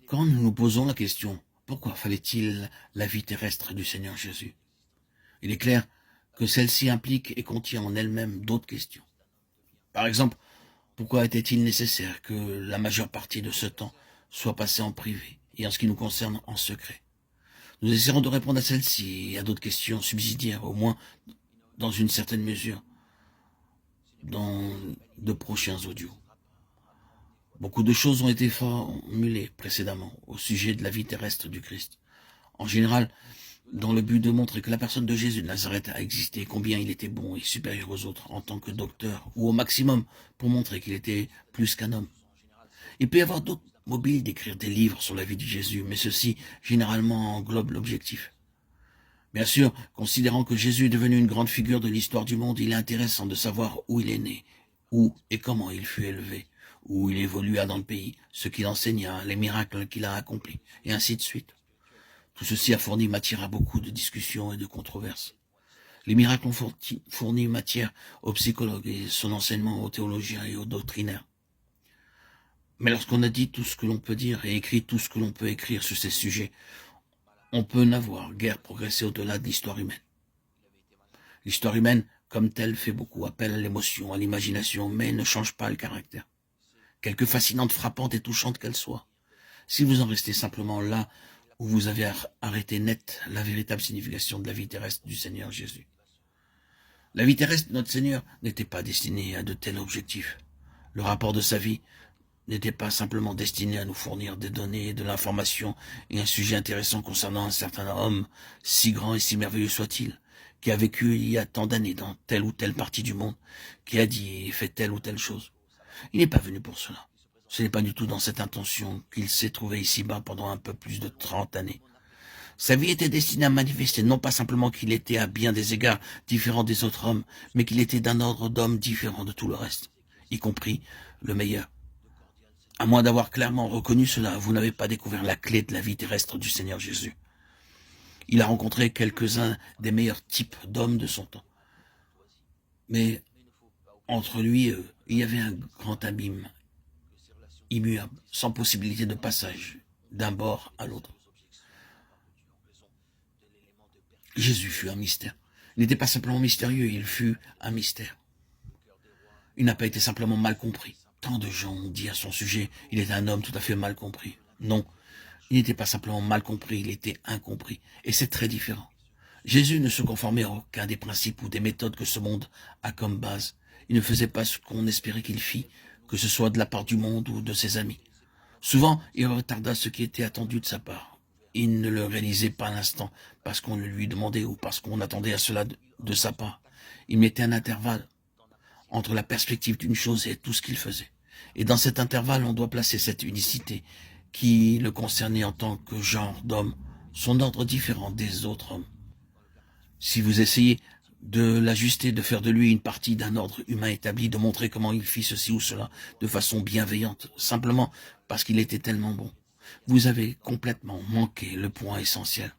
Quand nous nous posons la question, pourquoi fallait-il la vie terrestre du Seigneur Jésus? Il est clair que celle-ci implique et contient en elle-même d'autres questions. Par exemple, pourquoi était-il nécessaire que la majeure partie de ce temps soit passée en privé et en ce qui nous concerne en secret? Nous essaierons de répondre à celle-ci et à d'autres questions subsidiaires, au moins dans une certaine mesure, dans de prochains audios. Beaucoup de choses ont été formulées précédemment au sujet de la vie terrestre du Christ. En général, dans le but de montrer que la personne de Jésus de Nazareth a existé, combien il était bon et supérieur aux autres en tant que docteur, ou au maximum pour montrer qu'il était plus qu'un homme. Il peut y avoir d'autres mobiles d'écrire des livres sur la vie de Jésus, mais ceci généralement englobe l'objectif. Bien sûr, considérant que Jésus est devenu une grande figure de l'histoire du monde, il est intéressant de savoir où il est né, où et comment il fut élevé, où il évolua dans le pays, ce qu'il enseigna, les miracles qu'il a accomplis, et ainsi de suite. Tout ceci a fourni matière à beaucoup de discussions et de controverses. Les miracles ont fourni matière aux psychologues et son enseignement aux théologiens et aux doctrinaires. Mais lorsqu'on a dit tout ce que l'on peut dire et écrit tout ce que l'on peut écrire sur ces sujets, on peut n'avoir guère progressé au-delà de l'histoire humaine. L'histoire humaine, comme telle, fait beaucoup appel à l'émotion, à l'imagination, mais ne change pas le caractère. Quelque fascinante, frappante et touchante qu'elle soit. Si vous en restez simplement là où vous avez arrêté net la véritable signification de la vie terrestre du Seigneur Jésus. La vie terrestre de notre Seigneur n'était pas destinée à de tels objectifs. Le rapport de sa vie n'était pas simplement destiné à nous fournir des données, de l'information et un sujet intéressant concernant un certain homme, si grand et si merveilleux soit-il, qui a vécu il y a tant d'années dans telle ou telle partie du monde, qui a dit et fait telle ou telle chose. Il n'est pas venu pour cela. Ce n'est pas du tout dans cette intention qu'il s'est trouvé ici-bas pendant un peu plus de 30 années. Sa vie était destinée à manifester non pas simplement qu'il était à bien des égards différent des autres hommes, mais qu'il était d'un ordre d'hommes différent de tout le reste, y compris le meilleur. À moins d'avoir clairement reconnu cela, vous n'avez pas découvert la clé de la vie terrestre du Seigneur Jésus. Il a rencontré quelques-uns des meilleurs types d'hommes de son temps. Mais entre lui et eux, il y avait un grand abîme, immuable, sans possibilité de passage, d'un bord à l'autre. Jésus fut un mystère. Il n'était pas simplement mystérieux, il fut un mystère. Il n'a pas été simplement mal compris. Tant de gens ont dit à son sujet, il était un homme tout à fait mal compris. Non, il n'était pas simplement mal compris, il était incompris. Et c'est très différent. Jésus ne se conformait à aucun des principes ou des méthodes que ce monde a comme base. Il ne faisait pas ce qu'on espérait qu'il fît, que ce soit de la part du monde ou de ses amis. Souvent, il retarda ce qui était attendu de sa part. Il ne le réalisait pas à l'instant parce qu'on le lui demandait ou parce qu'on attendait à cela de sa part. Il mettait un intervalle entre la perspective d'une chose et tout ce qu'il faisait. Et dans cet intervalle, on doit placer cette unicité qui le concernait en tant que genre d'homme, son ordre différent des autres hommes. Si vous essayez de l'ajuster, de faire de lui une partie d'un ordre humain établi, de montrer comment il fit ceci ou cela de façon bienveillante, simplement parce qu'il était tellement bon, vous avez complètement manqué le point essentiel.